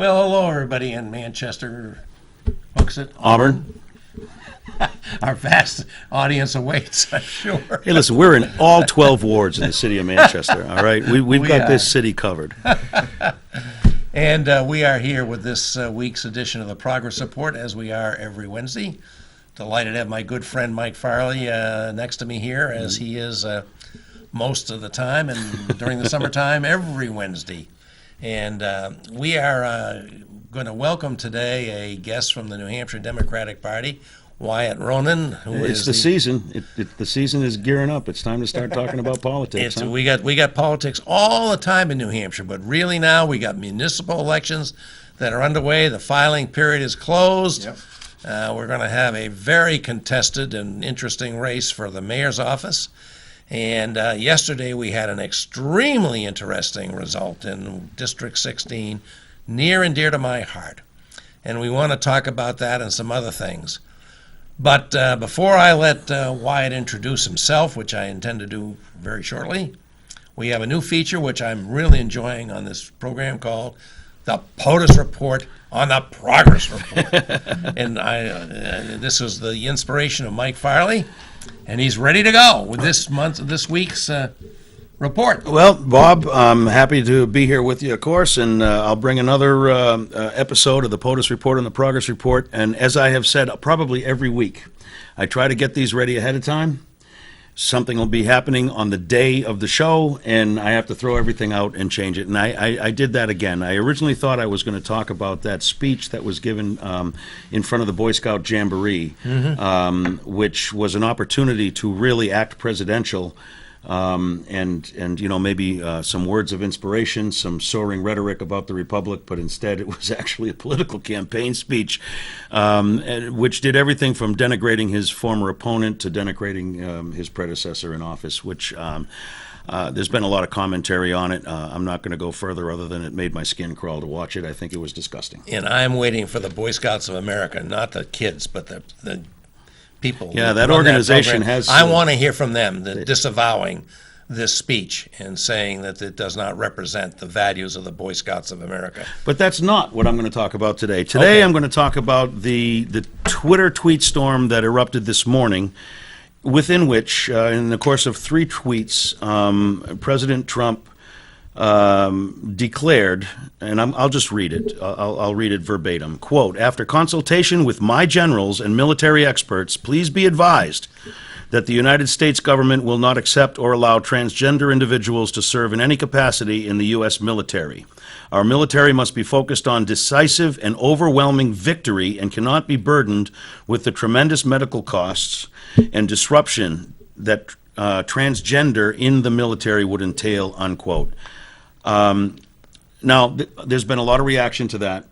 Well, hello, everybody in Manchester, Hooksett, Auburn. Our vast audience awaits, I'm sure. Hey, listen, we're in all 12 wards in the city of Manchester, all right? We've We got are. this city covered. And we are here with this week's edition of the Progress Report, as we are every Wednesday. Delighted to have my good friend Mike Farley next to me here, as he is most of the time, and during the summertime, every Wednesday. And we are going to welcome today a guest from the New Hampshire Democratic Party, Wyatt Ronan, who It's is the season. The season is gearing up. It's time to start talking about politics. Huh? We got politics all the time in New Hampshire, but really now we got municipal elections that are underway. The filing period is closed. Yep. We're going to have a very contested and interesting race for the mayor's office. And yesterday we had an extremely interesting result in District 16, near and dear to my heart. And we want to talk about that and some other things. But before I let Wyatt introduce himself, which I intend to do very shortly, we have a new feature which I'm really enjoying on this program called the POTUS Report on the Progress Report. And this is the inspiration of Mike Farley, and he's ready to go with this week's report. Well, Bob, I'm happy to be here with you, of course, and I'll bring another episode of the POTUS Report on the Progress Report. And as I have said, probably every week, I try to get these ready ahead of time. Something will be happening on the day of the show, and I have to throw everything out and change it. And I did that again. I originally thought I was going to talk about that speech that was given in front of the Boy Scout Jamboree, which was an opportunity to really act presidential. And you know, maybe some words of inspiration, some soaring rhetoric about the Republic, but instead it was actually a political campaign speech, which did everything from denigrating his former opponent to denigrating his predecessor in office, which there's been a lot of commentary on it. I'm not going to go further other than it made my skin crawl to watch it. I think it was disgusting. And I'm waiting for the Boy Scouts of America, not the kids, but the people. Yeah, who that run organization program. has. I want to hear from them, disavowing this speech and saying that it does not represent the values of the Boy Scouts of America. But that's not what I'm going to talk about today. Today, Okay. I'm going to talk about the Twitter tweet storm that erupted this morning, within which, in the course of 3 tweets, President Trump declared, and I'll just read it. I'll read it verbatim. Quote, "After consultation with my generals and military experts, please be advised that the United States government will not accept or allow transgender individuals to serve in any capacity in the U.S. military. Our military must be focused on decisive and overwhelming victory and cannot be burdened with the tremendous medical costs and disruption that transgender in the military would entail," unquote. Now, there's been a lot of reaction to that.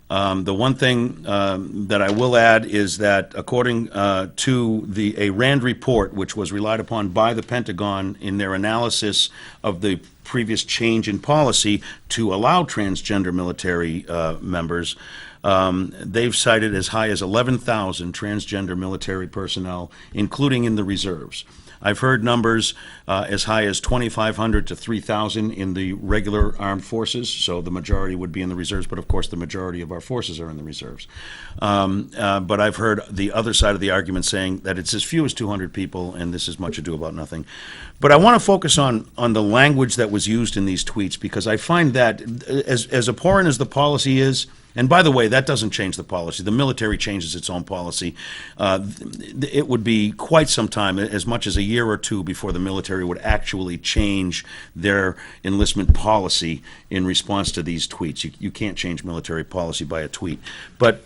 The one thing that I will add is that according to a RAND report, which was relied upon by the Pentagon in their analysis of the previous change in policy to allow transgender military members, they've cited as high as 11,000 transgender military personnel, including in the reserves. I've heard numbers as high as 2,500 to 3,000 in the regular armed forces, so the majority would be in the reserves, but of course the majority of our forces are in the reserves. But I've heard the other side of the argument saying that it's as few as 200 people, and this is much ado about nothing. But I want to focus on the language that was used in these tweets, because I find that as abhorrent as the policy is, and by the way, that doesn't change the policy. The military changes its own policy. It would be quite some time, as much as a year or two, before the military would actually change their enlistment policy in response to these tweets. You can't change military policy by a tweet. But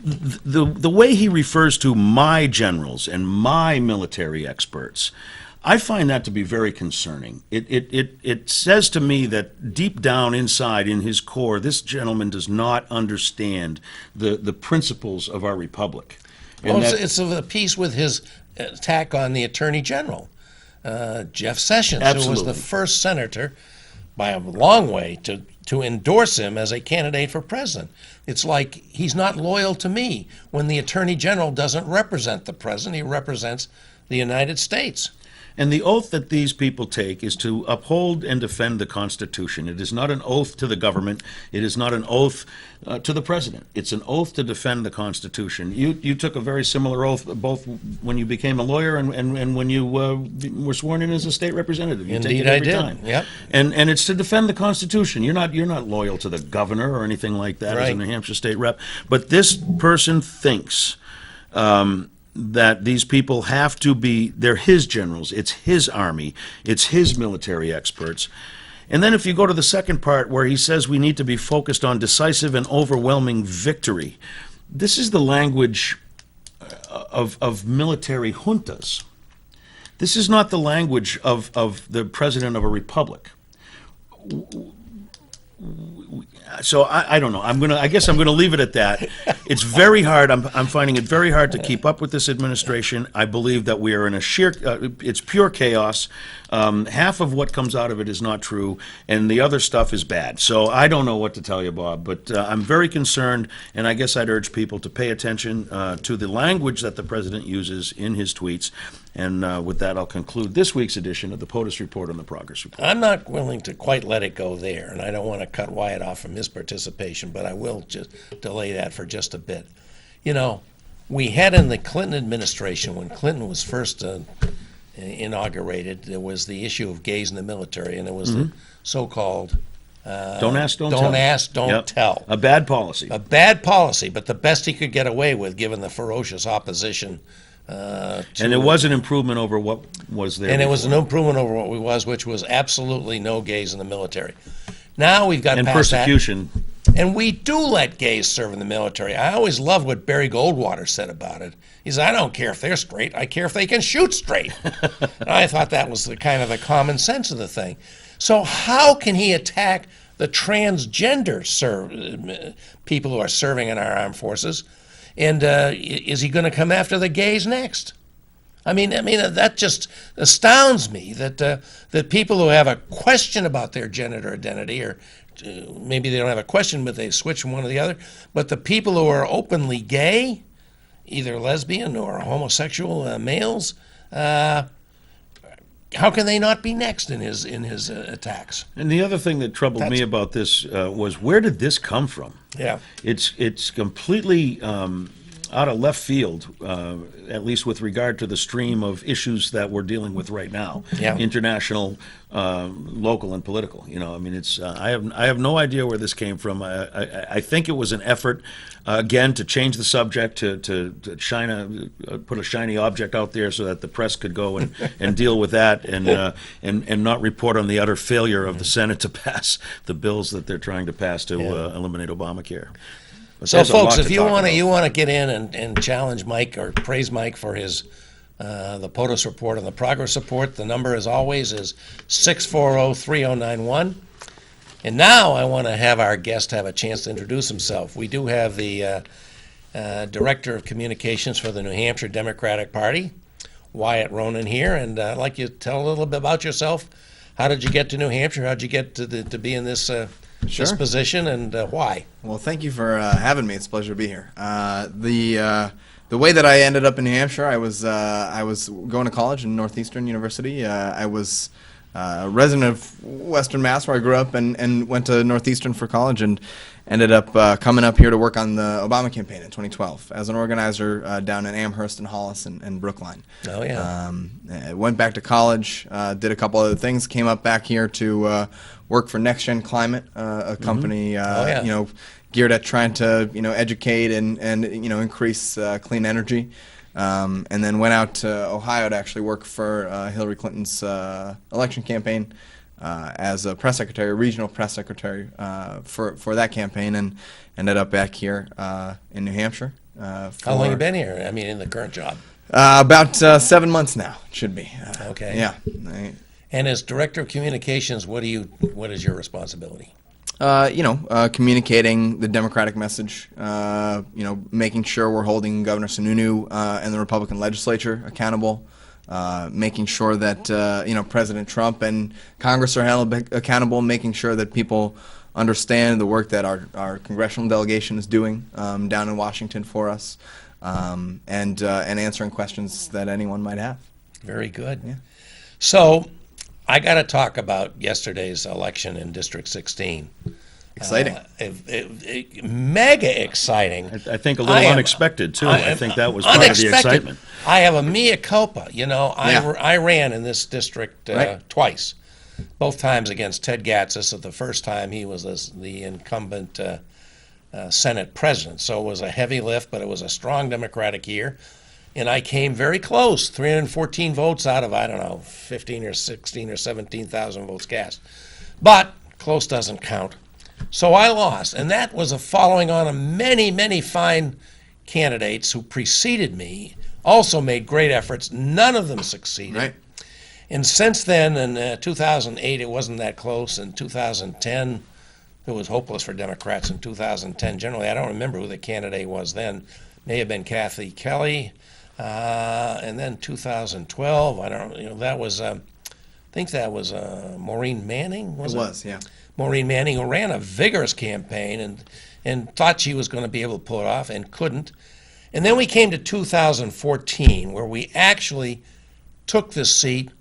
the way he refers to my generals and my military experts, I find that to be very concerning. It says to me that deep down inside, in his core, this gentleman does not understand the principles of our republic. Well, it's a piece with his attack on the Attorney General, Jeff Sessions, who was Absolutely. the first senator by a long way to endorse him as a candidate for president. It's like he's not loyal to me when the Attorney General doesn't represent the president. He represents the United States. And the oath that these people take is to uphold and defend the Constitution. It is not an oath to the government. It is not an oath to the president. It's an oath to defend the Constitution. You took a very similar oath both when you became a lawyer and when you were sworn in as a state representative. You take Indeed, it every I did. time. Yep. And it's to defend the Constitution. You're not loyal to the governor or anything like that as a Right. New Hampshire state rep. But this person thinks that these people have to be, they're his generals, it's his army, it's his military experts. And then if you go to the second part where he says we need to be focused on decisive and overwhelming victory, this is the language of military juntas. This is not the language of the president of a republic. So I don't know. I guess I'm gonna leave it at that. It's very hard. I'm finding it very hard to keep up with this administration. I believe that we are in a sheer. It's pure chaos. Half of what comes out of it is not true, and the other stuff is bad. So I don't know what to tell you, Bob. But I'm very concerned, and I guess I'd urge people to pay attention to the language that the president uses in his tweets. And with that, I'll conclude this week's edition of the POTUS Report on the Progress Report. I'm not willing to quite let it go there, and I don't want to cut Wyatt off from his participation, but I will just delay that for just a bit. You know, we had in the Clinton administration, when Clinton was first inaugurated, there was the issue of gays in the military, and there was the so-called Don't ask, don't tell. don't ask, don't Yep. tell. A bad policy. A bad policy, but the best he could get away with, given the ferocious opposition. And it was an improvement over what was there. And it was an before. improvement over what we was, which was absolutely no gays in the military. Now we've got And past persecution. that, and we do let gays serve in the military. I always loved what Barry Goldwater said about it. He said, "I don't care if they're straight. I care if they can shoot straight." And I thought that was the kind of the common sense of the thing. So how can he attack the transgender people who are serving in our armed forces? And is he going to come after the gays next? I mean, that just astounds me that that people who have a question about their gender identity, or maybe they don't have a question, but they switch from one to the other. But the people who are openly gay, either lesbian or homosexual males, how can they not be next in his attacks? And the other thing that troubled me about this was, where did this come from? Yeah. It's completely out of left field, at least with regard to the stream of issues that we're dealing with right now. Yeah. International, local, and political. You know, I mean, it's I have no idea where this came from. I think it was an effort, again, to change the subject, to shine put a shiny object out there so that the press could go and deal with that, and not report on the utter failure of the Senate to pass the bills that they're trying to pass to eliminate Obamacare. But So, there's a lot folks, to if you talk want to about. get in and challenge Mike or praise Mike for his the POTUS report and the progress report, the number, as always, is 640-3091. And now I want to have our guest have a chance to introduce himself. We do have the Director of Communications for the New Hampshire Democratic Party, Wyatt Ronan, here, and I'd like you to tell a little bit about yourself. How did you get to New Hampshire? How did you get to be in this this position, and why? Well, thank you for having me. It's a pleasure to be here. The way that I ended up in New Hampshire, I was going to college in Northeastern University. I was a resident of Western Mass, where I grew up, and went to Northeastern for college, and ended up coming up here to work on the Obama campaign in 2012 as an organizer down in Amherst and Hollis and Brookline. Oh, yeah. I went back to college, did a couple other things, came up back here to work for Next Gen Climate, a company geared at trying to educate and increase clean energy. And then went out to Ohio to actually work for Hillary Clinton's election campaign as a press secretary, regional press secretary for that campaign, and ended up back here in New Hampshire. How long you been here? I mean, in the current job? About 7 months now, it should be. Okay. Yeah. And as Director of Communications, what is your responsibility? Communicating the Democratic message, making sure we're holding Governor Sununu and the Republican legislature accountable, making sure that, President Trump and Congress are held accountable, making sure that people understand the work that our congressional delegation is doing down in Washington for us, and answering questions that anyone might have. Very good. Yeah. So I got to talk about yesterday's election in District 16. Exciting. Mega exciting. I think a little unexpected, too. I think that was part of the excitement. I have a mea culpa. Yeah. I ran in this district twice, both times against Ted Gatsas. The first time he was the incumbent Senate president. So it was a heavy lift, but it was a strong Democratic year. And I came very close, 314 votes out of, I don't know, 15 or 16 or 17,000 votes cast. But close doesn't count. So I lost. And that was a following on of many, many fine candidates who preceded me, also made great efforts. None of them succeeded. Right. And since then, in 2008, it wasn't that close. In 2010, it was hopeless for Democrats in 2010. Generally, I don't remember who the candidate was then. May have been Kathy Kelly. And then 2012, I don't know, that was, I think that was Maureen Manning, was it? It was, yeah. Maureen Manning, who ran a vigorous campaign and thought she was going to be able to pull it off and couldn't. And then we came to 2014, where we actually took this seat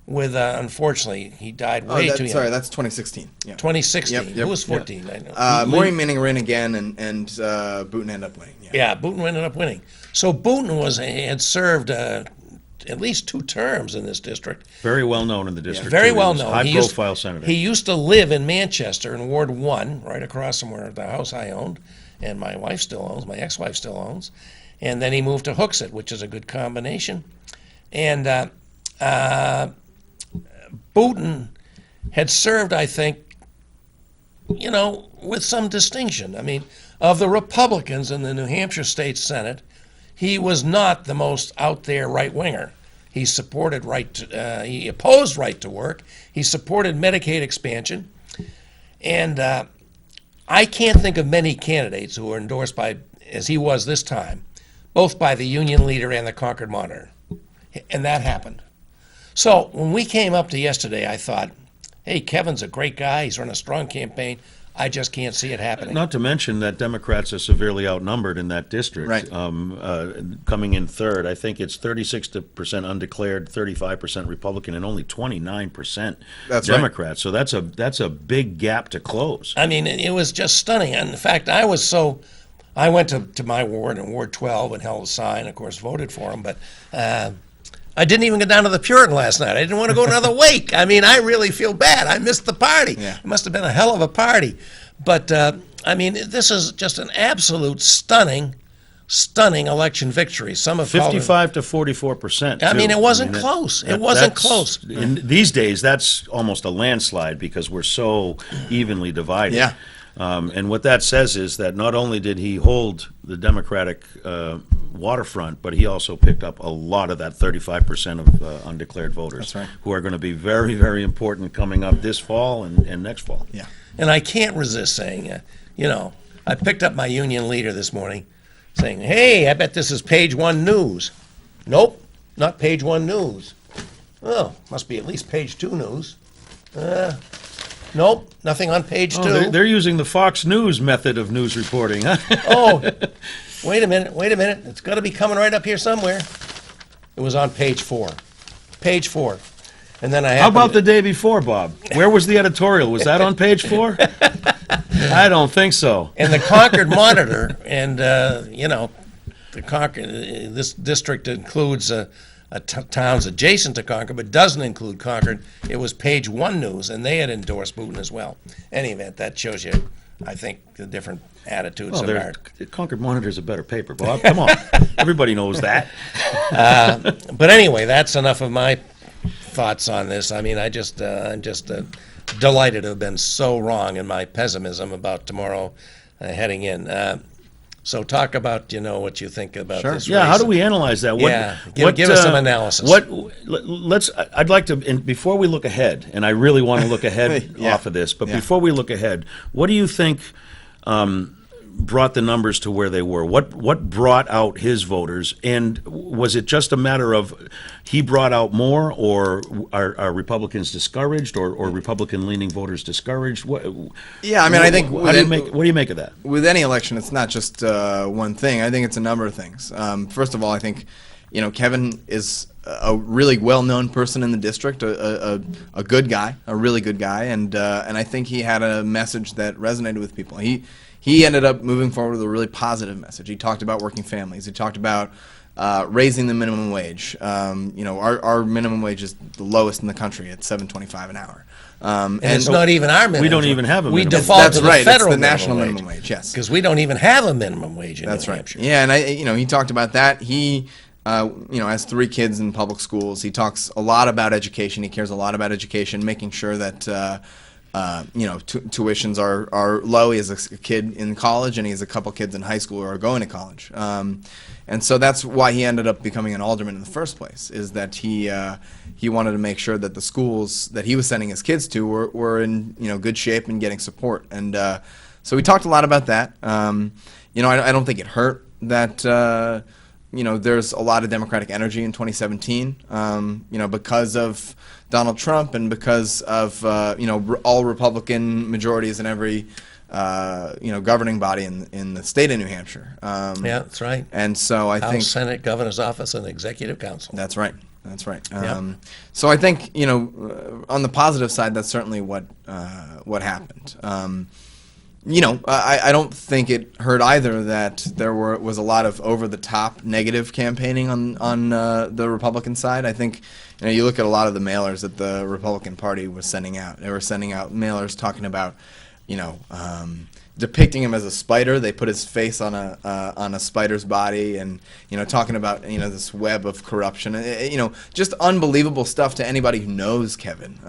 with, unfortunately, he died way too young. Sorry, that's 2016. Yeah. 2016. Yep. Who was 14? I know. Maureen Manning ran again, and Booten ended up winning. Yeah, Booten ended up winning. So Booten had served at least 2 terms in this district. Very well known in the district. Very too. well He was known. a high-profile senator. He used to live in Manchester in Ward 1, right across from where the house I owned, and my wife still owns, my ex-wife still owns. And then he moved to Hooksett, which is a good combination. And Booten had served, I think, with some distinction. I mean, of the Republicans in the New Hampshire State Senate, he was not the most out there right-winger. He supported he opposed right to work. He supported Medicaid expansion. And I can't think of many candidates who were endorsed by, as he was this time, both by the Union Leader and the Concord Monitor. And that happened. So when we came up to yesterday, I thought, hey, Kevin's a great guy. He's run a strong campaign. I just can't see it happening. Not to mention that Democrats are severely outnumbered in that district. Right. Coming in third, I think it's 36% undeclared, 35% Republican, and only 29% That's Democrat. right. So that's a big gap to close. I mean, it was just stunning. And in fact, I went to my ward in Ward 12 and held a sign, of course, voted for him, but I didn't even get down to the Puritan last night. I didn't want to go to another wake. I mean, I really feel bad. I missed the party. Yeah. It must have been a hell of a party. But, I mean, this is just an absolute stunning election victory. Some have called it 55 to 44%. I mean, too. it wasn't close. It wasn't close. These days, that's almost a landslide because we're so evenly divided. Yeah. And what that says is that not only did he hold the Democratic waterfront, but he also picked up a lot of that 35% of undeclared voters. That's right. Who are going to be very, very important coming up this fall and next fall. Yeah. And I can't resist saying, I picked up my Union Leader this morning saying, hey, I bet this is Page One News. Nope, not Page One News. Oh, must be at least Page 2 News. Nope, nothing on Page 2. Oh, they're using the Fox News method of news reporting, huh? Oh, wait a minute. It's got to be coming right up here somewhere. It was on Page 4. Page 4. And then How about the day before, Bob? Where was the editorial? Was that on Page 4? I don't think so. And the Concord Monitor, and, the Concord, this district includes towns adjacent to Concord, but doesn't include Concord. It was Page One News, and they had endorsed Booten as well. Any event, that shows you, I think, the different attitudes of our. Concord Monitor's a better paper, Bob. Come on. Everybody knows that. But anyway, that's enough of my thoughts on this. I mean, I'm just delighted to have been so wrong in my pessimism about tomorrow heading in. So talk about, what you think about this race. Yeah, how do we analyze that? Give us some analysis. I'd like to, and before we look ahead, and I really want to look ahead Yeah. off of this, but Yeah. before we look ahead, what do you think brought the numbers to where they were? What brought out his voters? And was it just a matter of he brought out more, or are Republicans discouraged, or Republican-leaning voters discouraged? Yeah, I mean, I think what do you make of that? With any election, it's not just one thing. I think it's a number of things. First of all, I think, Kevin is a really well-known person in the district, a good guy, a really good guy, and I think he had a message that resonated with people. He ended up moving forward with a really positive message. He talked about working families. He talked about raising the minimum wage. Our minimum wage is the lowest in the country at $7.25 an hour. And it's not even our minimum. We don't even have a minimum. We default That's to the right. federal It's the national minimum minimum wage. Yes, because we don't even have a minimum wage in that's New right. Hampshire. Yeah, and he talked about that. He has 3 kids in public schools. He talks a lot about education. He cares a lot about education, making sure that tuitions are low. He has a kid in college, and he has a couple kids in high school who are going to college. And so that's why he ended up becoming an alderman in the first place, is that he wanted to make sure that the schools that he was sending his kids to were in good shape and getting support. And so we talked a lot about that. I don't think it hurt that there's a lot of Democratic energy in 2017, because of Donald Trump and because of all Republican majorities in every governing body in the state of New Hampshire. Yeah, that's right. And so I House, think Senate, Governor's Office, and Executive Council. that's right. That's right. Yep. So I think on the positive side, that's certainly what happened. I don't think it hurt either that there was a lot of over-the-top negative campaigning on the Republican side. I think you look at a lot of the mailers that the Republican Party was sending out. They were sending out mailers talking about, depicting him as a spider. They put his face on a spider's body, and talking about this web of corruption. Just unbelievable stuff to anybody who knows Kevin.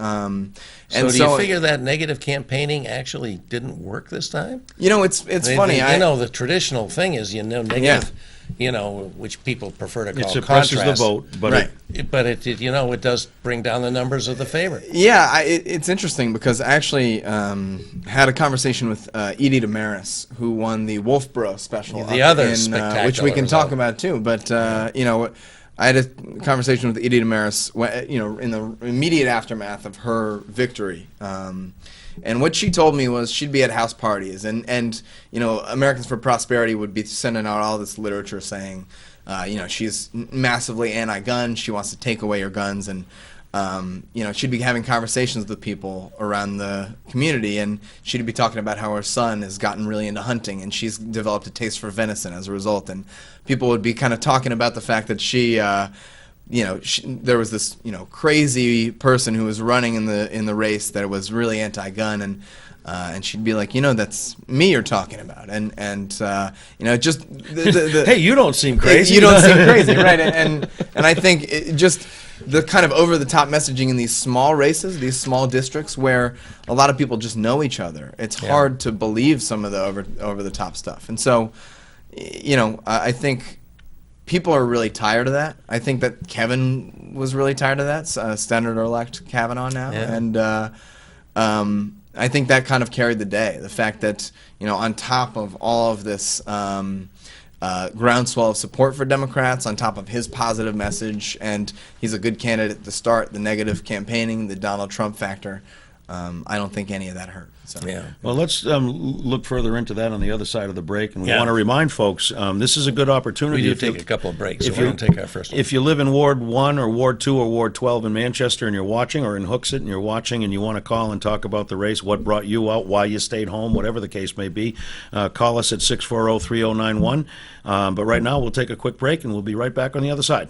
So do you figure that negative campaigning actually didn't work this time? It's funny. The traditional thing is negative. Which people prefer to call contrast. It suppresses the vote, but right. It does bring down the numbers of the favorite. Yeah, it's interesting because I actually had a conversation with Edie Damaris, who won the Wolfboro special, The other spectacular which we can result. talk about too. But I had a conversation with Edie Damaris, in the immediate aftermath of her victory. And what she told me was she'd be at house parties, and Americans for Prosperity would be sending out all this literature saying, she's massively anti-gun, she wants to take away your guns, and she'd be having conversations with people around the community, and she'd be talking about how her son has gotten really into hunting, and she's developed a taste for venison as a result, and people would be kind of talking about the fact that there was this crazy person who was running in the race that was really anti-gun, and she'd be like, that's me you're talking about, and just hey, you don't seem crazy. You don't seem crazy, right? And I think just the kind of over-the-top messaging in these small races, these small districts where a lot of people just know each other. It's hard to believe some of the over-the-top stuff, and so I think people are really tired of that. I think that Kevin was really tired of that, Senator-elect Kavanaugh now. Yeah. And I think that kind of carried the day. The fact that, on top of all of this groundswell of support for Democrats, on top of his positive message, and he's a good candidate to start, the negative campaigning, the Donald Trump factor, I don't think any of that hurt. So. Yeah. Well, let's look further into that on the other side of the break. And we want to remind folks, this is a good opportunity. We do take a couple of breaks, so we're going to take our first one. If you live in Ward 1 or Ward 2 or Ward 12 in Manchester and you're watching, or in Hooksett and you're watching and you want to call and talk about the race, what brought you out, why you stayed home, whatever the case may be, call us at 640-3091. But right now, we'll take a quick break, and we'll be right back on the other side.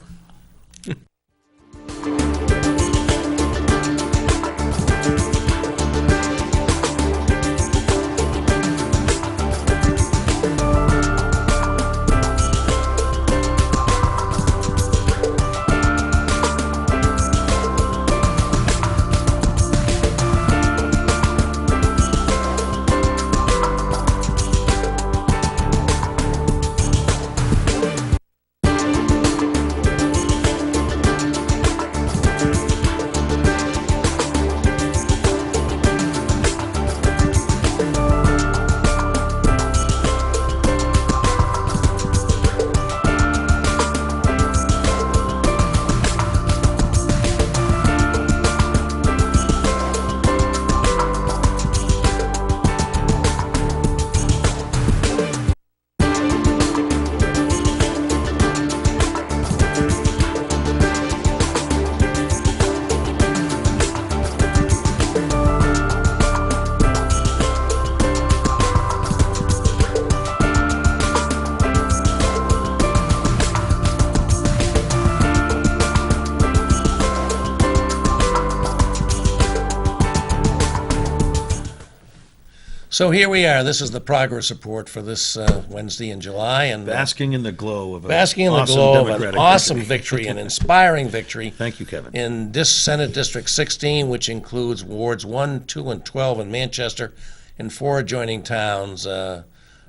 So here we are. This is the progress report for this Wednesday in July, and Basking in the glow of basking in the awesome glow of an Democratic awesome victory. victory, an inspiring victory. Thank you, Kevin. In this Senate District 16, which includes wards 1, 2, and 12 in Manchester, and 4 adjoining towns,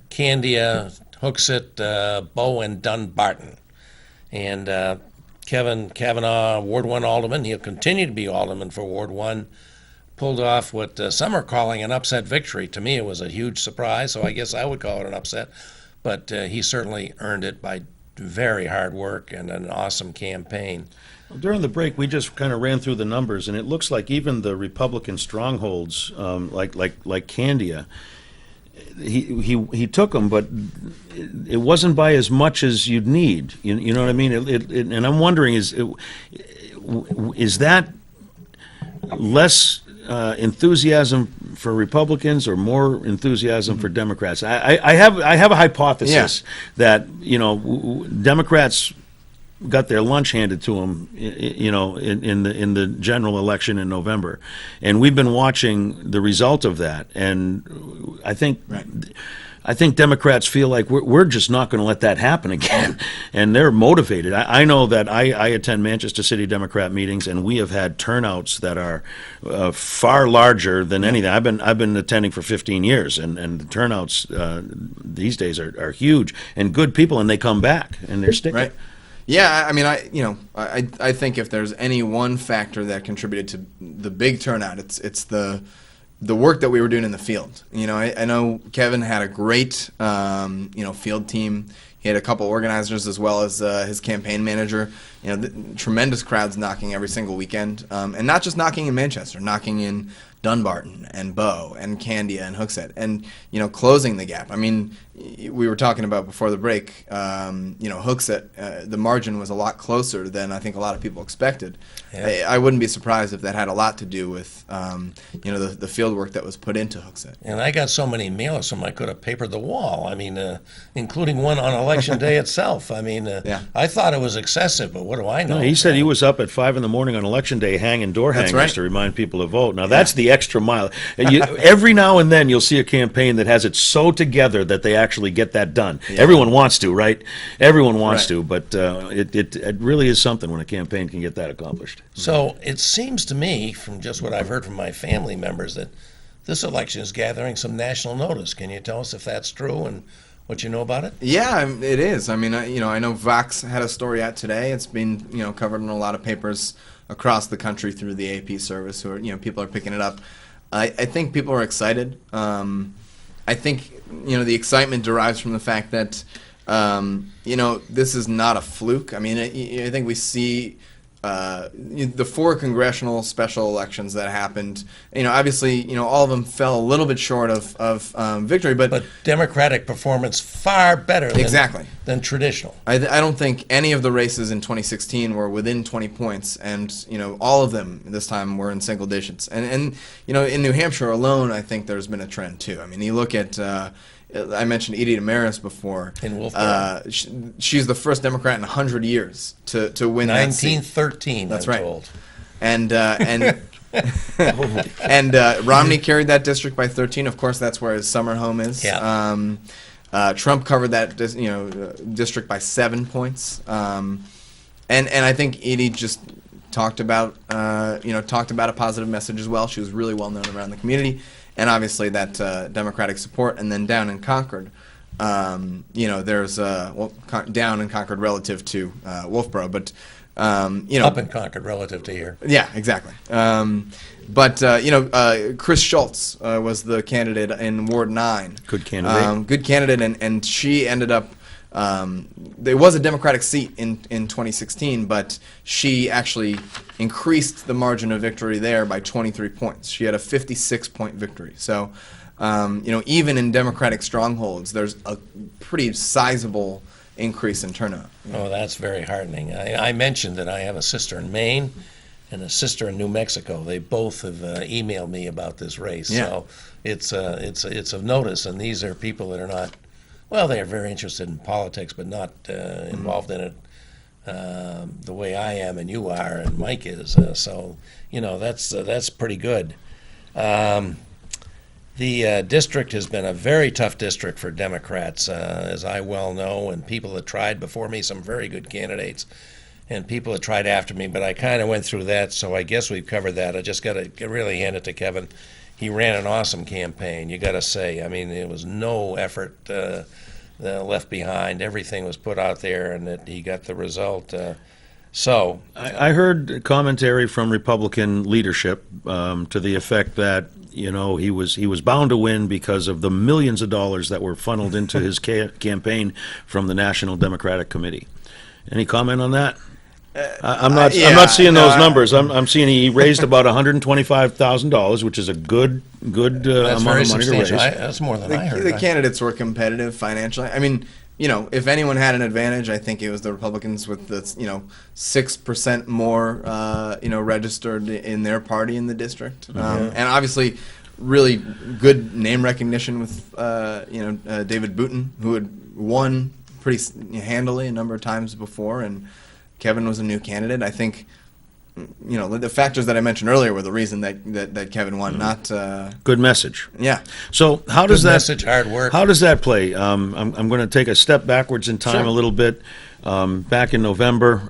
Candia, Hooksett, Bow, and Dunbarton. And Kevin Kavanaugh, Ward 1 Alderman, he'll continue to be Alderman for Ward 1, pulled off what some are calling an upset victory. To me, it was a huge surprise, so I guess I would call it an upset. But he certainly earned it by very hard work and an awesome campaign. During the break, we just kind of ran through the numbers, and it looks like even the Republican strongholds, like Candia, he took them, but it wasn't by as much as you'd need. You know what I mean? And I'm wondering, is that less enthusiasm for Republicans or more enthusiasm for Democrats? I have a hypothesis that Democrats got their lunch handed to them, in the general election in November, and we've been watching the result of that, and I think. Right. I think Democrats feel like we're just not going to let that happen again, and they're motivated. I know that I attend Manchester City Democrat meetings, and we have had turnouts that are far larger than anything. I've been attending for 15 years, and the turnouts these days are huge, and good people, and they come back and they're sticking. Right. Yeah, I mean, I think if there's any one factor that contributed to the big turnout, it's the work that we were doing in the field. I know Kevin had a great, field team. He had a couple organizers as well as his campaign manager. Tremendous crowds knocking every single weekend, and not just knocking in Manchester, knocking in Dunbarton and Bow and Candia and Hooksett, and closing the gap. I mean, we were talking about before the break. Hooksett, the margin was a lot closer than I think a lot of people expected. Yeah. I wouldn't be surprised if that had a lot to do with the field work that was put into Hooksett. And I got so many mailers from I could have papered the wall. I mean, including one on election day itself. I mean, I thought it was excessive, but what do I know? No, he said he was up at 5 a.m. on election day hanging door hangers to remind people to vote. Now that's the extra mile. Every now and then you'll see a campaign that has it so together that they actually get that done. Yeah. Everyone wants to, right? Everyone wants to, but it really is something when a campaign can get that accomplished. So it seems to me, from just what I've heard from my family members, that this election is gathering some national notice. Can you tell us if that's true and what you know about it? Yeah, it is. I mean, I know Vox had a story out today. It's been covered in a lot of papers across the country through the AP service. Who are people are picking it up. I think people are excited. I think the excitement derives from the fact that this is not a fluke. I mean, I think we see the 4 congressional special elections that happened. Obviously, all of them fell a little bit short of victory, but Democratic performance far better than traditional. I don't think any of the races in 2016 were within 20 points, and all of them this time were in single digits. And in New Hampshire alone, I think there's been a trend too. I mean, you look at. I mentioned Edie Damaris before. In Wolfboro. She's the first Democrat in 100 years to win that seat. 1913, That's I'm right. told. And Romney carried that district by 13. Of course, that's where his summer home is. Yeah. Trump covered that district by 7 points. And I think Edie just talked about a positive message as well. She was really well known around the community. And obviously that Democratic support, and then down in Concord, there's down in Concord relative to Wolfboro, but up in Concord relative to here. Yeah, exactly. Chris Schultz was the candidate in Ward 9. Good candidate. Good candidate, and she ended up. There was a Democratic seat in 2016, but she actually increased the margin of victory there by 23 points. She had a 56-point victory. So, even in Democratic strongholds, there's a pretty sizable increase in turnout. Oh, that's very heartening. I mentioned that I have a sister in Maine and a sister in New Mexico. They both have emailed me about this race. Yeah. So it's of notice, and these are people that are not. Well, they are very interested in politics, but not involved in it the way I am and you are and Mike is. So that's pretty good. The district has been a very tough district for Democrats, as I well know, and people that tried before me, some very good candidates, and people that tried after me, but I kind of went through that, so I guess we've covered that. I just got to really hand it to Kevin. He ran an awesome campaign, you got to say. I mean, there was no effort left behind. Everything was put out there, and that he got the result. So I heard commentary from Republican leadership to the effect that he was bound to win because of the millions of dollars that were funneled into his campaign from the National Democratic Committee. Any comment on that? I'm not seeing those numbers. I'm seeing he raised about $125,000, which is a good amount of money to raise. That's more than I heard. The candidates were competitive financially. I mean, if anyone had an advantage, I think it was the Republicans with the 6% more registered in their party in the district, and obviously really good name recognition with David Booten, who had won pretty handily a number of times before, and Kevin was a new candidate. I think, the factors that I mentioned earlier were the reason that Kevin won, not... Good message. Yeah. So how does Good message, hard work. How does that play? I'm going to take a step backwards in time a little bit. Back in November,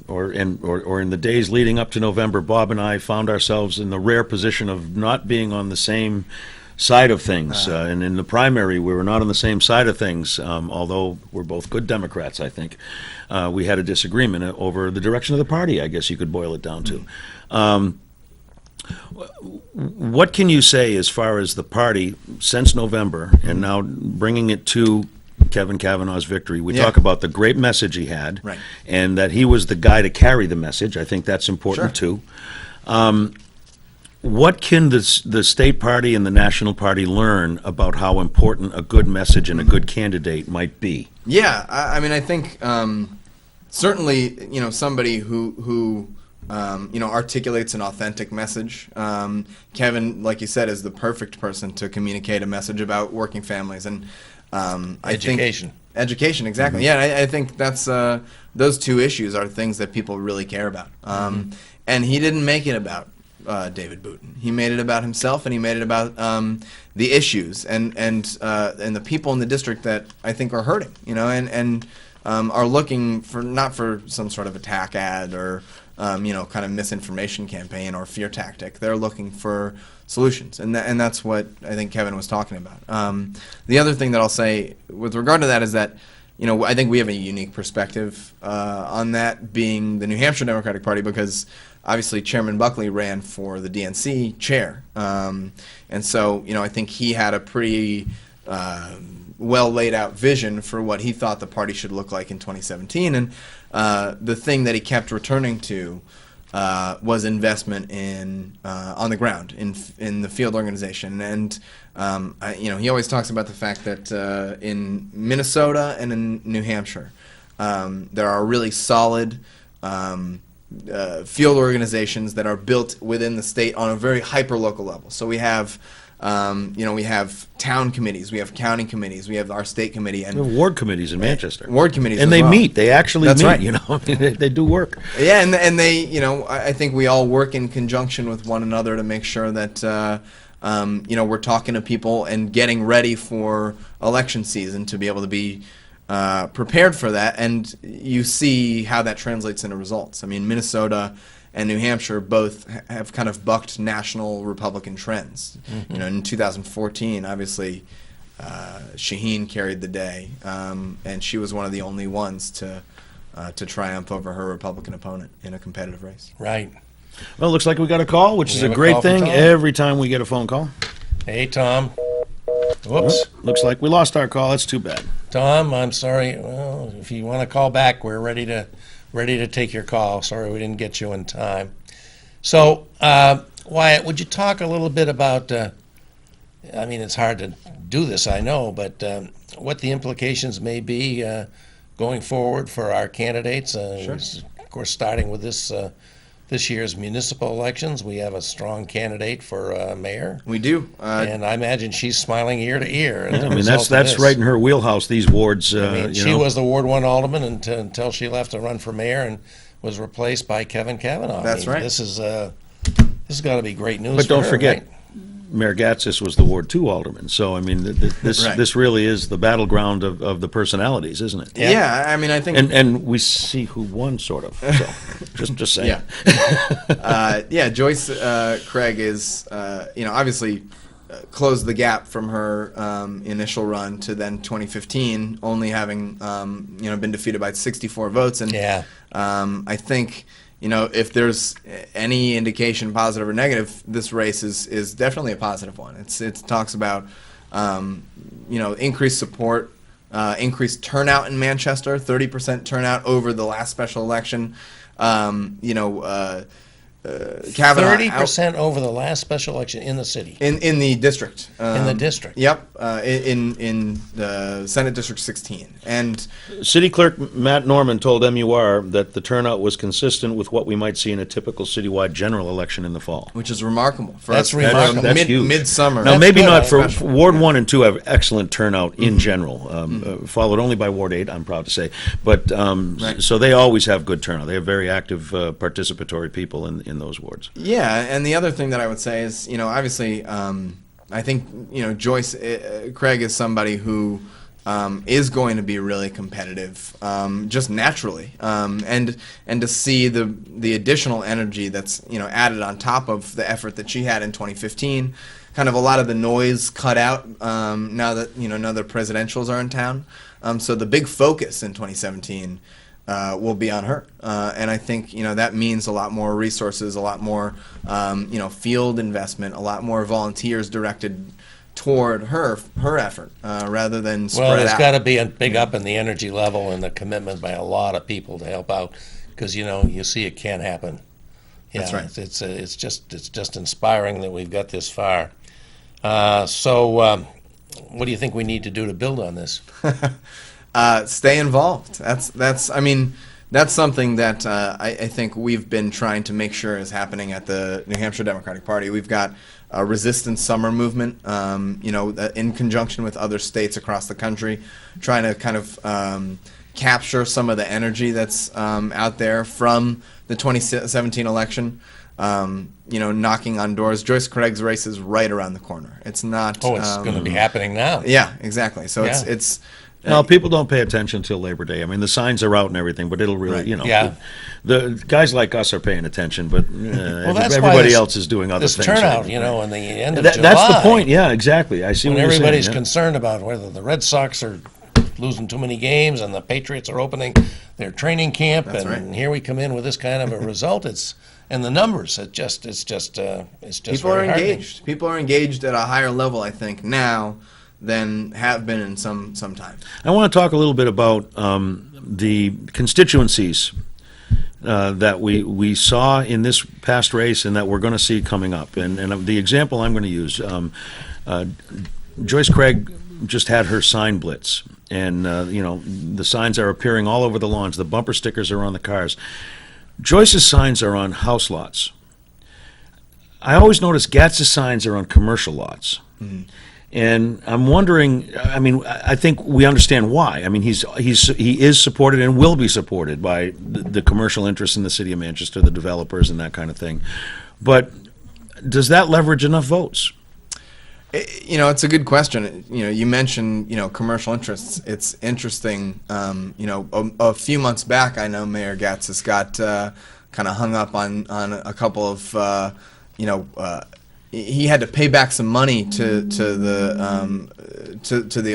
or in the days leading up to November, Bob and I found ourselves in the rare position of not being on the same side of things. And in the primary, we were not on the same side of things, although we're both good Democrats, I think. We had a disagreement over the direction of the party, I guess you could boil it down to. What can you say as far as the party since November and now bringing it to Kevin Cavanaugh's victory? We talk about the great message he had, right, and that he was the guy to carry the message. I think that's important too. What can the state party and the national party learn about how important a good message and a good candidate might be? Yeah, I mean, I think certainly, somebody who articulates an authentic message. Kevin, like you said, is the perfect person to communicate a message about working families and education. Education, exactly. Mm-hmm. Yeah, I think that's those two issues are things that people really care about. And he didn't make it about David Booten. He made it about himself, and he made it about the issues and the people in the district that I think are hurting, and are looking for not for some sort of attack ad or kind of misinformation campaign or fear tactic. They're looking for solutions, and that's what I think Kevin was talking about. The other thing that I'll say with regard to that is that I think we have a unique perspective on that, being the New Hampshire Democratic Party, because obviously Chairman Buckley ran for the DNC chair, and so I think he had a pretty well laid out vision for what he thought the party should look like in 2017, and the thing that he kept returning to was investment in on the ground in the field organization, and he always talks about the fact that in Minnesota and in New Hampshire there are really solid field organizations that are built within the state on a very hyper-local level. So we have, we have town committees, we have county committees, we have our state committee, and ward committees in Manchester. Ward committees, and as they well. meet. They actually That's meet. right. They do work. Yeah, and they, I think we all work in conjunction with one another to make sure that we're talking to people and getting ready for election season to be able to be prepared for that, and you see how that translates into results. I mean, Minnesota and New Hampshire both have kind of bucked national Republican trends. Mm-hmm. In 2014, obviously, Shaheen carried the day, and she was one of the only ones to triumph over her Republican opponent in a competitive race. Right. Well, it looks like we got a call, which is a great thing every time we get a phone call. Hey, Tom. Whoops. Looks like we lost our call. That's too bad. Tom, I'm sorry. Well, if you want to call back, we're ready to take your call. Sorry we didn't get you in time. So, Wyatt, would you talk a little bit about, I mean, it's hard to do this, I know, but what the implications may be going forward for our candidates? Sure. Of course, starting with this year's municipal elections, we have a strong candidate for mayor. We do, and I imagine she's smiling ear to ear. I mean, that's right in her wheelhouse. These wards. She was the Ward 1 alderman until she left to run for mayor and was replaced by Kevin Cavanaugh. That's right. This has got to be great news. But don't forget, right? Mayor Gatsis was the Ward 2 alderman. So, I mean, this Right. this really is the battleground of the personalities, isn't it? Yeah, I mean, I think And we see who won, sort of. So, just saying. yeah. Joyce Craig is, obviously closed the gap from her initial run to then 2015, only having, been defeated by 64 votes. And Yeah. I think, if there's any indication, positive or negative, this race is definitely a positive one. It talks about, increased support, increased turnout in Manchester, 30% turnout over the last special election. Kavanaugh 30% over the last special election in the city. in the district. In the district. Yep, in the Senate District 16, and City Clerk Matt Norman told MUR that the turnout was consistent with what we might see in a typical citywide general election in the fall. which is remarkable. For That's us, remarkable. That's huge. Midsummer. Now, That's maybe good. not for Special. Ward 1 and 2 have excellent turnout in general, followed only by Ward 8, I'm proud to say. But, Right. so they always have good turnout. They have very active participatory people in those wards. Yeah, and the other thing that I would say is, obviously, I think, Joyce Craig is somebody who is going to be really competitive, just naturally, and to see the additional energy that's added on top of the effort that she had in 2015, kind of a lot of the noise cut out now that now the presidentials are in town. So the big focus in 2017. Will be on her, and I think that means a lot more resources, a lot more field investment, a lot more volunteers directed toward her effort rather than spread Well, there's out. got to be a big up in the energy level and the commitment by a lot of people to help out, because you see it can happen. Yeah, That's right. It's just inspiring that we've got this far. What do you think we need to do to build on this? Stay involved. That's something that I think we've been trying to make sure is happening at the New Hampshire Democratic Party. We've got a resistance summer movement, in conjunction with other states across the country, trying to kind of capture some of the energy that's out there from the 2017 election. Knocking on doors. Joyce Craig's race is right around the corner. It's not. Oh, it's going to be happening now. Yeah, exactly. So Yeah. it's. Well, people don't pay attention until Labor Day. I mean, the signs are out and everything, but it'll really, Right. Yeah. the guys like us are paying attention, but That's why everybody this- else is doing other This things. turnout, in the end of July. That's the point. Yeah, exactly. I see When what you're saying. everybody's yeah. concerned about whether the Red Sox are losing too many games and the Patriots are opening their training camp, That's and right. here we come in with this kind of a result. And the numbers, it's just People are very heartening. engaged. People are engaged at a higher level, I think, now than have been in some time. I want to talk a little bit about the constituencies that we saw in this past race and that we're going to see coming up. And the example I'm going to use, Joyce Craig just had her sign blitz. And, the signs are appearing all over the lawns. The bumper stickers are on the cars. Joyce's signs are on house lots. I always notice Gatz's signs are on commercial lots. Mm-hmm. And I'm wondering, I think we understand why. I mean, he is supported and will be supported by the commercial interests in the city of Manchester, the developers and that kind of thing. But does that leverage enough votes? It's a good question. You mentioned, commercial interests. It's interesting. A few months back, I know Mayor Gatsis got kind of hung up on a couple of, he had to pay back some money to the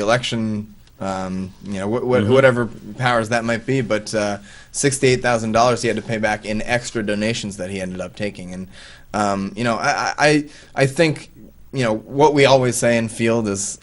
election, whatever powers that might be, but $68,000 he had to pay back in extra donations that he ended up taking, and I think. What we always say in field is,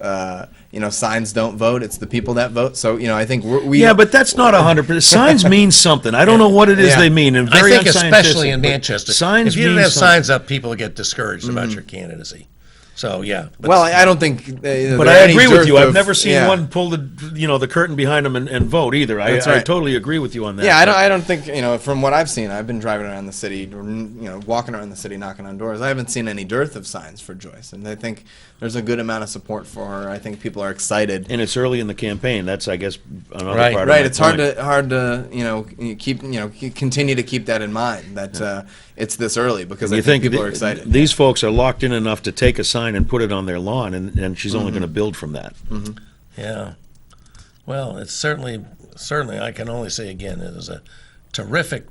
signs don't vote. It's the people that vote. So, I think we. Yeah, but that's not 100%. Signs mean something. I don't know what it is Yeah. they mean. And I very think especially in unscientific, but Manchester, signs if you didn't mean have something. signs up, people would get discouraged about your candidacy. So yeah, Well, I don't think. But I agree with you. I've never seen one pull the curtain behind them and vote either. That's I right. totally agree with you on that. Yeah, but- I don't think from what I've seen. I've been driving around the city, or walking around the city, knocking on doors. I haven't seen any dearth of signs for Joyce, and I think there's a good amount of support for her. I think people are excited. And it's early in the campaign. That's, I guess, another Right. part Right, of it's my hard point. to continue to keep that in mind that it's this early because I You think think people are excited. these folks are locked in enough to take a sign sign and put it on their lawn, and she's only going to build from that. Yeah. Well, it's certainly, I can only say again, it was a terrific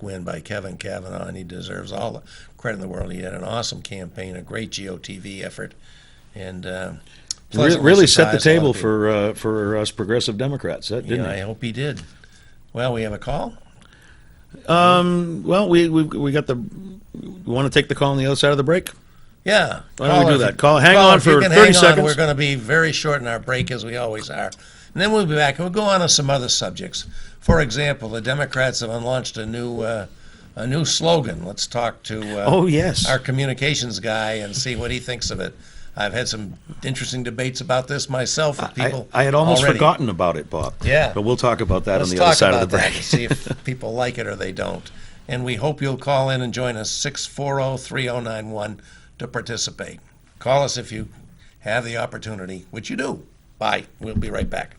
win by Kevin Kavanaugh, and he deserves all the credit in the world. He had an awesome campaign, a great GOTV effort, and Really set the table for us progressive Democrats, didn't yeah, he? I hope he did. Well, we have a call? Well, we got the. You want to take the call on the other side of the break? Yeah. Why don't we do that? Hang Call on if you for can 30 hang on. seconds. We're going to be very short in our break, as we always are. And then we'll be back, and we'll go on to some other subjects. For example, the Democrats have launched a new slogan. Let's talk to Oh, yes. our communications guy and see what he thinks of it. I've had some interesting debates about this myself with people I had almost already. forgotten about it, Bob. Yeah. But we'll talk about that Let's on the other talk side of about the that break. and see if people like it or they don't. And we hope you'll call in and join us, 640-3091, to participate. Call us if you have the opportunity, which you do. Bye. We'll be right back.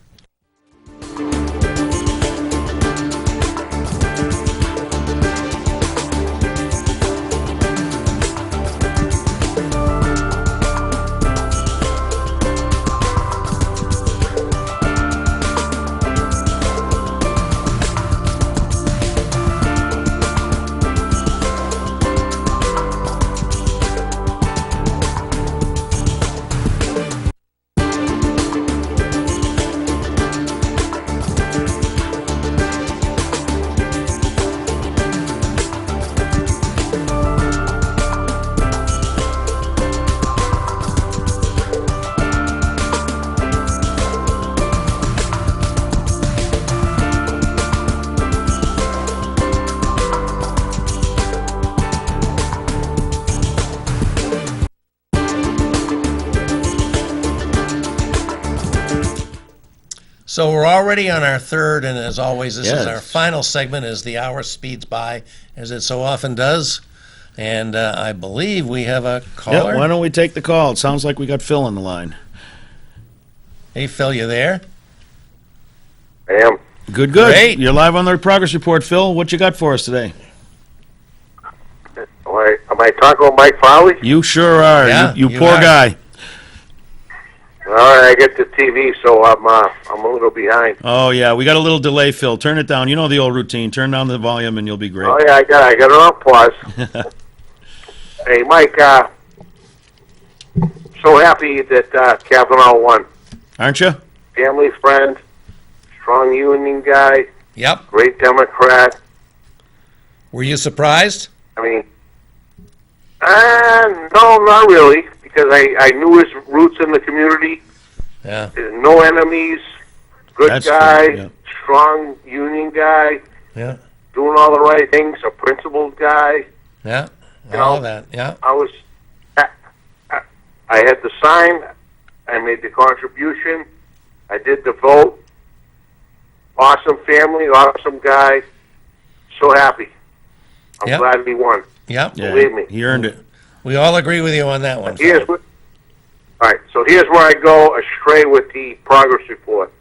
So we're already on our third, and as always, this is our final segment as the hour speeds by, as it so often does. And I believe we have a caller. Yeah, why don't we take the call? It sounds like we got Phil on the line. Hey, Phil, you there? I am. Good. Great. You're live on the progress report, Phil. What you got for us today? Am I talking with Mike Fowley? You sure are. Yeah, you you poor are. guy. All right, I get the TV, so I'm a little behind. Oh, yeah, we got a little delay, Phil. Turn it down. You know the old routine. Turn down the volume and you'll be great. Oh yeah, I got it on pause. Hey, Mike, so happy that Kavanaugh won. Aren't you? Family friend, strong union guy, Yep. great Democrat. Were you surprised? I mean, no, not really, because I knew his roots in the community. Yeah. No enemies, good That's guy, true, yeah. strong union guy, Yeah. doing all the right things, a principled guy. Yeah. You All know, that. Yeah. I had the sign, I made the contribution, I did the vote. Awesome family, awesome guy. So happy. I'm Yep. glad he won. Yep. Yeah, Believe me. he earned it. We all agree with you on that one. Here's Phil. all right, so here's where I go astray with the progress report.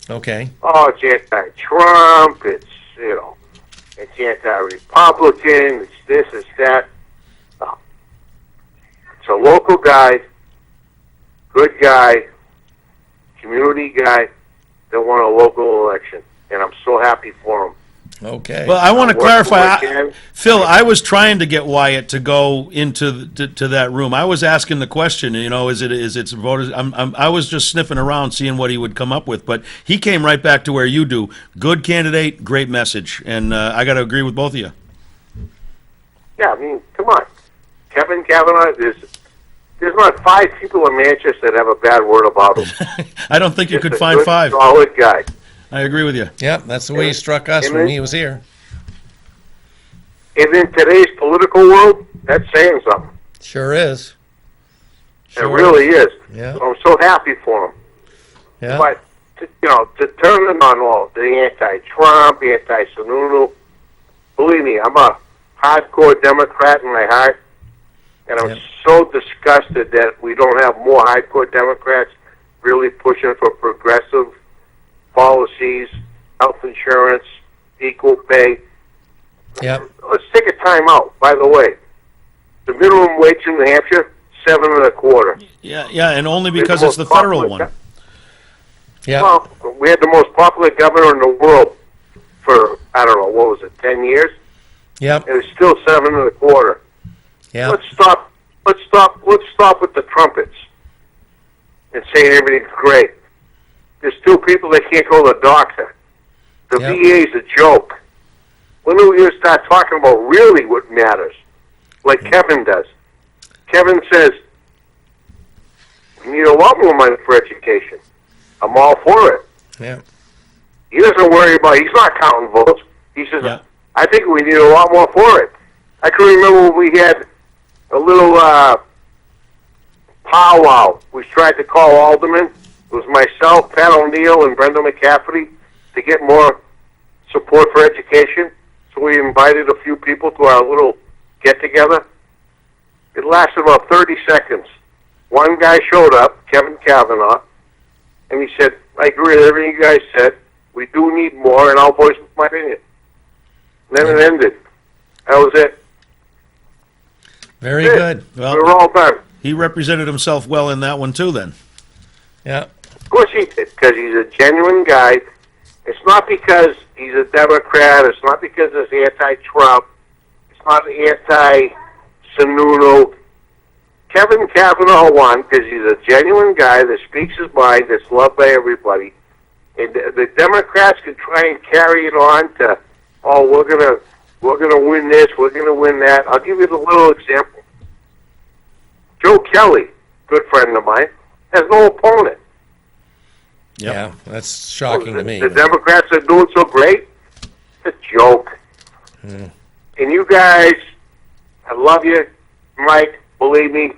Okay. Oh, it's anti-Trump, it's anti-Republican, it's this, it's that. No. It's a local guy, good guy, community guy that won a local election, and I'm so happy for him. Okay. Well, I want to What clarify, can- Phil. I was trying to get Wyatt to go into to that room. I was asking the question. You know, is it voters? I was just sniffing around, seeing what he would come up with. But he came right back to where you do. Good candidate, great message, and I got to agree with both of you. Yeah, I mean, come on. Kevin Kavanaugh, there's not 5 people in Manchester that have a bad word about him. I don't think you Just could a find good, 5. solid guy. I agree with you. Yep. That's the way he struck us when he was here. And in today's political world, that's saying something. Sure is. It really is. Yeah. So I'm so happy for him. Yeah. But, to turn it on all, the anti-Trump, anti-Sununu, believe me, I'm a hardcore Democrat in my heart, and I'm Yep. so disgusted that we don't have more hardcore Democrats really pushing for progressive policies, health insurance, equal pay. Yep. Let's take a time out, by the way. The minimum wage in New Hampshire, 7.25. Yeah, and only because it's the federal one. Yeah. Well, we had the most popular governor in the world for, I don't know, what was it, 10 years? Yep. And it's still 7.25. Yeah. Let's stop with the trumpets and saying everything's great. There's still people that can't go to the doctor. The Yep. VA's a joke. When are we going to start talking about really what matters? Like Kevin does. Kevin says, we need a lot more money for education. I'm all for it. Yeah. He doesn't worry about, he's not counting votes. He says, Yeah. I think we need a lot more for it. I can remember when we had a little powwow. We tried to call aldermen. It was myself, Pat O'Neill, and Brenda McCafferty to get more support for education. So we invited a few people to our little get-together. It lasted about 30 seconds. One guy showed up, Kevin Kavanaugh, and he said, I agree with everything you guys said. We do need more, and I'll voice my opinion. And then it ended. That was it. Very That's it. good. Well, We're all done. he represented himself well in that one too then. Yeah. Of course he did, because he's a genuine guy. It's not because he's a Democrat. It's not because it's anti-Trump. It's not anti-Sununu. Kevin Kavanaugh won because he's a genuine guy that speaks his mind, that's loved by everybody. And the Democrats can try and carry it on to, oh, we're gonna win this, we're gonna win that. I'll give you the little example. Joe Kelly, good friend of mine, has no opponent. Yep. Yeah. That's shocking to me. The Democrats are doing so great. It's a joke. And you guys, I love you, Mike. Believe me,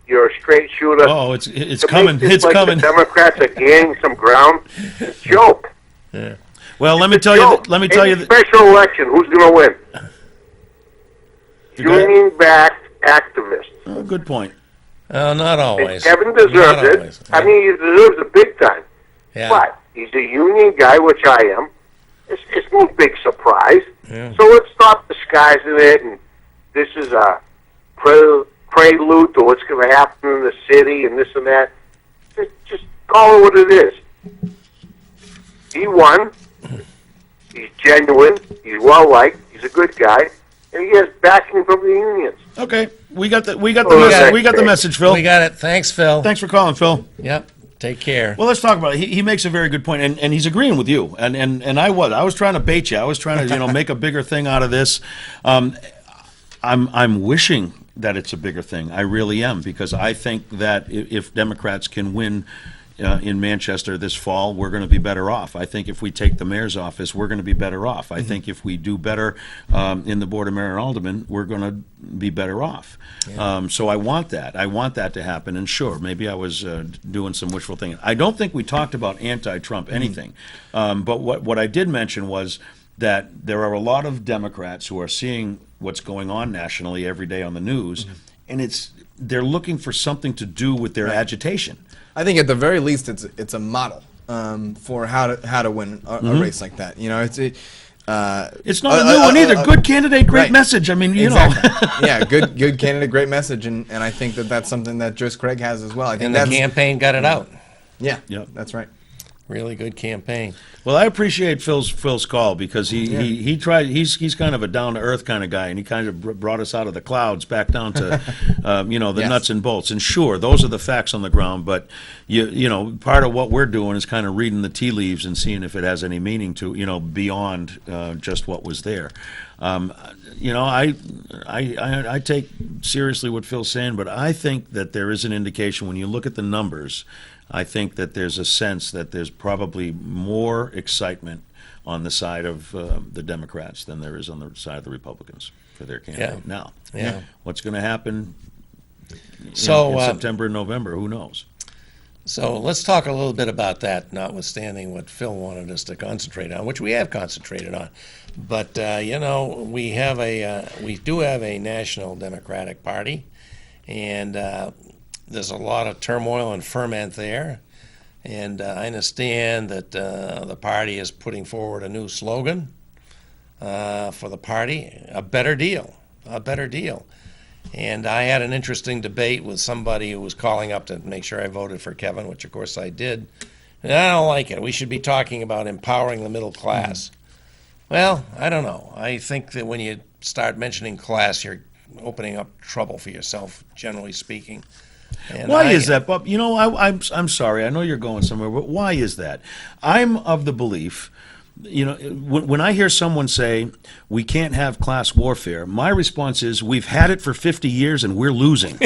you're a straight shooter. Oh, it's To coming. make this It's like coming. The Democrats are gaining some ground. It's a joke. Well, let me tell you. Joke. Let me tell you. Any special election, who's going to win? The guy- Union-backed activists. Oh, good point. Oh, not And always. Kevin Not deserves it. always. I mean, he deserves it big time. Yeah. But he's a union guy, which I am. It's no big surprise. Yeah. So let's stop disguising it, and this is a prelude to what's going to happen in the city and this and that. Just call it what it is. He won. He's genuine. He's well-liked. He's a good guy. And he has backing from the unions. Okay, we got the Oh, message. yeah. We got the message, Phil. We got it. Thanks, Phil. Thanks for calling, Phil. Yep. Take care. Well, let's talk about it. He makes a very good point, and he's agreeing with you. And I was trying to bait you. I was trying to make a bigger thing out of this. I'm wishing that it's a bigger thing. I really am, because I think that if Democrats can win in Manchester this fall, we're going to be better off. I think if we take the mayor's office, we're going to be better off. I think if we do better in the Board of Mayor and Aldermen, we're going to be better off. So I want that. I want that to happen. And sure, maybe I was doing some wishful thinking. I don't think we talked about anti-Trump anything. But what I did mention was that there are a lot of Democrats who are seeing what's going on nationally every day on the news, and they're looking for something to do with their agitation. I think at the very least it's a model for how to win a race like that. You know, it's not a new one either. Good candidate, great right. message. I mean, you exactly. know. Yeah, good candidate, great message, and I think that's something that Joyce Craig has as well. I think And the that's campaign got it out. yeah, Yep. that's right. Really good campaign. Well, I appreciate Phil's call, because he tried. He's kind of a down to earth kind of guy, and he kind of brought us out of the clouds back down to the Yes. nuts and bolts. And sure, those are the facts on the ground. But you know, part of what we're doing is kind of reading the tea leaves and seeing if it has any meaning to beyond just what was there. I take seriously what Phil's saying, but I think that there is an indication when you look at the numbers. I think that there's a sense that there's probably more excitement on the side of the Democrats than there is on the side of the Republicans for their candidate. Yeah. Now, Yeah. what's going to happen So, in September and November? Who knows? So let's talk a little bit about that, notwithstanding what Phil wanted us to concentrate on, which we have concentrated on. But we do have a national Democratic Party, and there's a lot of turmoil and ferment there. And I understand that the party is putting forward a new slogan for the party: a better deal, a better deal. And I had an interesting debate with somebody who was calling up to make sure I voted for Kevin, which of course I did. And I don't like it. We should be talking about empowering the middle class. Well, I don't know. I think that when you start mentioning class, you're opening up trouble for yourself, generally speaking. And Why is that, Bob? You know, I'm sorry. I know you're going somewhere, but why is that? I'm of the belief, you know, when I hear someone say we can't have class warfare, my response is we've had it for 50 years and we're losing.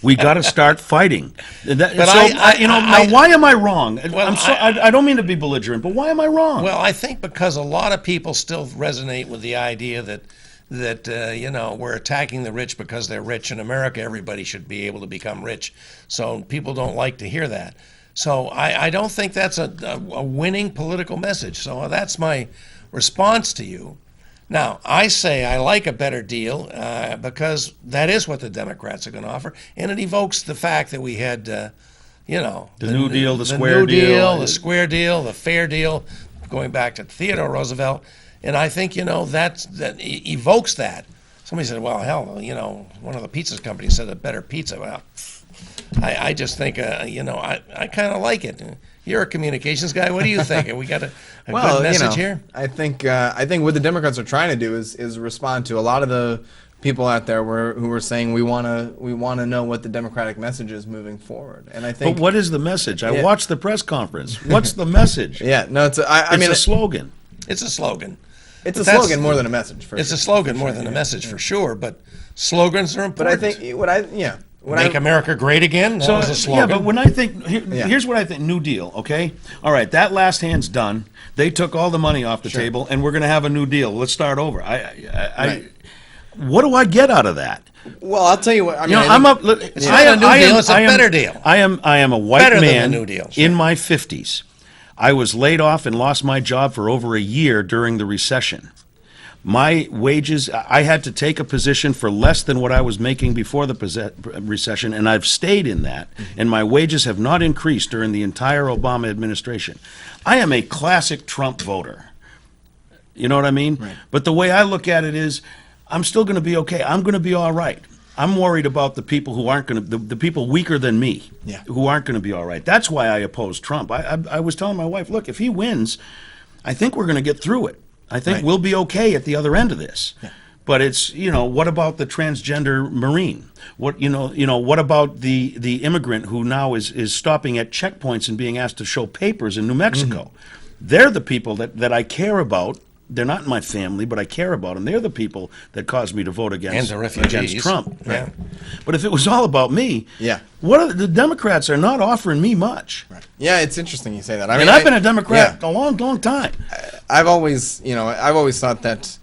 We got to start fighting. Why am I wrong? Well, I don't mean to be belligerent, but why am I wrong? Well, I think because a lot of people still resonate with the idea that we're attacking the rich because they're rich. In America, everybody should be able to become rich. So people don't like to hear that. So I don't think that's a winning political message. So that's my response to you. Now, I say I like a better deal because that is what the Democrats are going to offer. And it evokes the fact that we had, the New Deal, the Square New Deal. the Square Deal, the Fair Deal, going back to Theodore Roosevelt. And I think, that evokes that. Somebody said, well, hell, one of the pizza companies said a better pizza. Well, I just think, I kind of like it. You're a communications guy. What do you think? We got a good message here? I think what the Democrats are trying to do is respond to a lot of the people out there who were saying we want to know what the Democratic message is moving forward. And I think. But what is the message? I watched the press conference. What's the message? Yeah, no, it's a slogan. It's a slogan. It's a slogan more than a message. It's a slogan more than a message for sure. But slogans are important. But I think Make America great again. That was a slogan. Yeah, but when I think here's what I think: New Deal. Okay, all right, that last hand's done. They took all the money off the table, and we're going to have a new deal. Let's start over. What do I get out of that? Well, I'll tell you what. It's not a new deal. It's a better deal. I am a white Better than man the New Deal, in my 50s. I was laid off and lost my job for over a year during the recession. My wages, I had to take a position for less than what I was making before the recession, and I've stayed in that, and my wages have not increased during the entire Obama administration. I am a classic Trump voter. You know what I mean? Right. But the way I look at it is, I'm still going to be okay. I'm going to be all right. I'm worried about the people who aren't going to, the people weaker than me, who aren't going to be all right. That's why I oppose Trump. I was telling my wife, look, if he wins, I think we're going to get through it. I think we'll be okay at the other end of this. Yeah. But it's, what about the transgender Marine? What about the immigrant who now is stopping at checkpoints and being asked to show papers in New Mexico? Mm-hmm. They're the people that I care about. They're not my family, but I care about them. They're the people that caused me to vote against Trump. Yeah. But if it was all about me, the Democrats are not offering me much. Right. Yeah, it's interesting you say that. I've been a Democrat a long, long time. I've always thought that,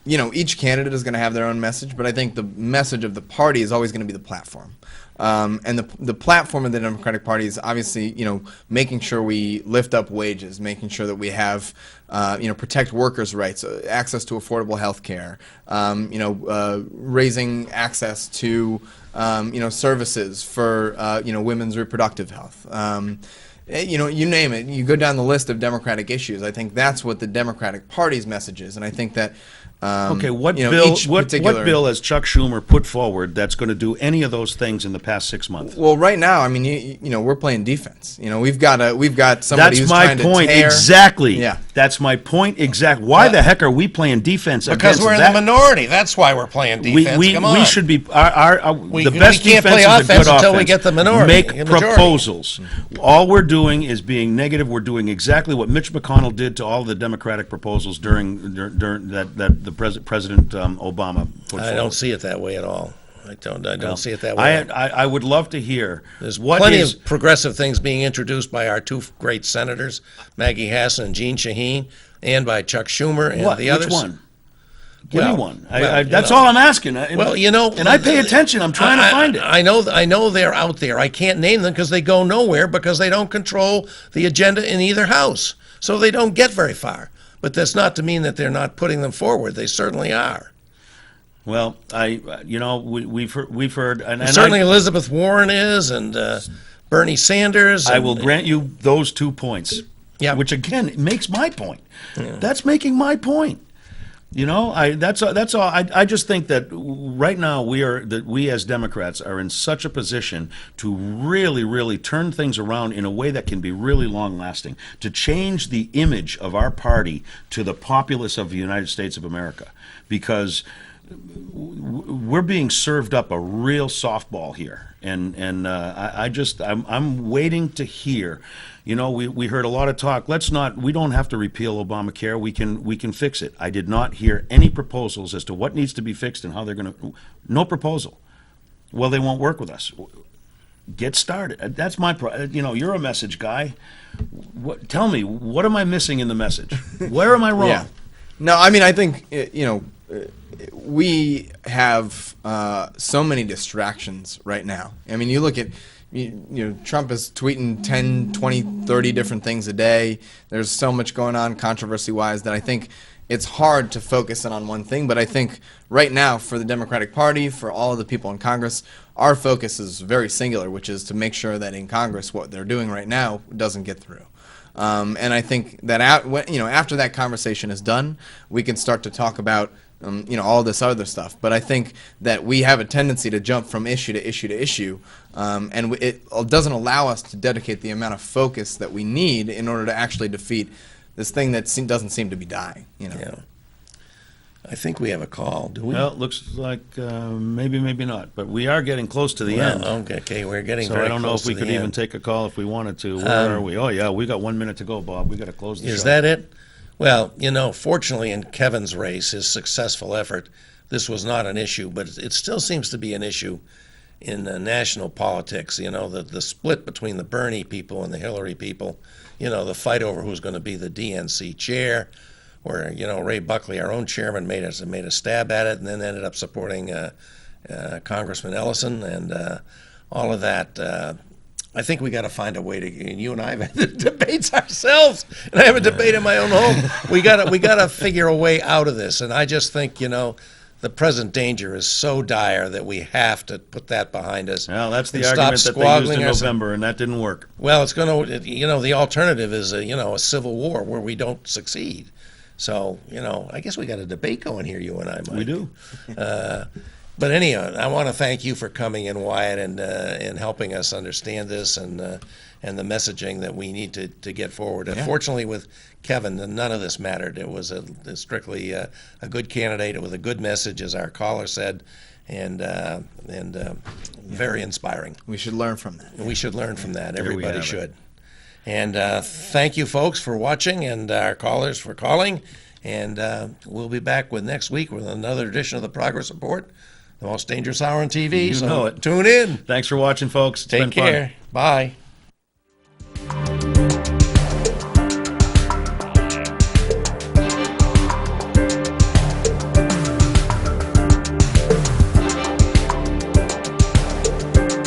each candidate is going to have their own message, but I think the message of the party is always going to be the platform. And the platform of the Democratic Party is obviously, making sure we lift up wages, making sure that we have, protect workers' rights, access to affordable health care, raising access to, services for, women's reproductive health. You name it. You go down the list of Democratic issues. I think that's what the Democratic Party's message is, and I think that. What bill has Chuck Schumer put forward that's going to do any of those things in the past 6 months? Well, right now, we're playing defense. We've got somebody who's trying to tear. That's my point exactly. Yeah. That's my point exactly. Why the heck are we playing defense? Because we're in the minority. That's why we're playing defense. We should be. The best defense is a good offense until we get the minority. Make proposals. All we're doing is being negative. We're doing exactly what Mitch McConnell did to all the Democratic proposals during that President Obama put forward. I don't see it that way at all. I don't see it that way. I would love to hear. There's plenty of progressive things being introduced by our two great senators, Maggie Hassan and Jeanne Shaheen, and by Chuck Schumer and the others. Which one? Give me one. That's all I'm asking. And I pay attention. I'm trying to find it. I know they're out there. I can't name them because they go nowhere because they don't control the agenda in either house. So they don't get very far. But that's not to mean that they're not putting them forward. They certainly are. Well, we've heard, and certainly Elizabeth Warren is, and Bernie Sanders. I will grant you those 2 points. Yeah. Which again makes my point. Yeah. That's making my point. You know, that's all. I just think that right now we as Democrats are in such a position to really, really turn things around in a way that can be really long lasting, to change the image of our party to the populace of the United States of America, because we're being served up a real softball here, and I'm waiting to hear. You know, we heard a lot of talk. We don't have to repeal Obamacare. We can fix it. I did not hear any proposals as to what needs to be fixed and how they're going to. No proposal. Well, they won't work with us. Get started. That's my. You know, you're a message guy. Tell me, what am I missing in the message? Where am I wrong? Yeah. No, I mean, I think we have so many distractions right now. I mean, you look at. Trump is tweeting 10, 20, 30 different things a day. There's so much going on controversy-wise that I think it's hard to focus in on one thing. But I think right now for the Democratic Party, for all of the people in Congress, our focus is very singular, which is to make sure that in Congress what they're doing right now doesn't get through. And I think that after that conversation is done, we can start to talk about all this other stuff. But I think that we have a tendency to jump from issue to issue to issue, and it doesn't allow us to dedicate the amount of focus that we need in order to actually defeat this thing that doesn't seem to be dying. Yeah. I think we have a call. Do we? Well, it looks like maybe not, but we are getting close to the end. Okay, we're getting so very I don't know close if we to could the even end. take a call if we wanted to. Where are we? Oh yeah, we got 1 minute to go, Bob. We got to close the show. Is that it? Well, fortunately in Kevin's race, his successful effort, this was not an issue, but it still seems to be an issue in national politics. The split between the Bernie people and the Hillary people, the fight over who's going to be the DNC chair, where, Ray Buckley, our own chairman, made a stab at it and then ended up supporting Congressman Ellison and all of that. I think we got to find a way to. You and I have had the debates ourselves, and I have a debate in my own home. We got to figure a way out of this, and I just think the present danger is so dire that we have to put that behind us. Well, that's the and argument stop that they used in squabbling November, and that didn't work. Well, it's going to. The alternative is a civil war where we don't succeed. So I guess we got a debate going here, you and I, Mike. We do. But anyhow, I want to thank you for coming in, Wyatt, and helping us understand this and the messaging that we need to get forward. Yeah. Unfortunately, with Kevin, none of this mattered. It was strictly a good candidate. It was a good message, as our caller said, and very inspiring. We should learn from that. We should learn from that. There we Everybody have it. should. And thank you, folks, for watching, and our callers for calling. And we'll be back next week with another edition of the Progress Report, the most dangerous hour on TV. You so know it. Tune in. Thanks for watching, folks. It's Take been fun. care. Bye.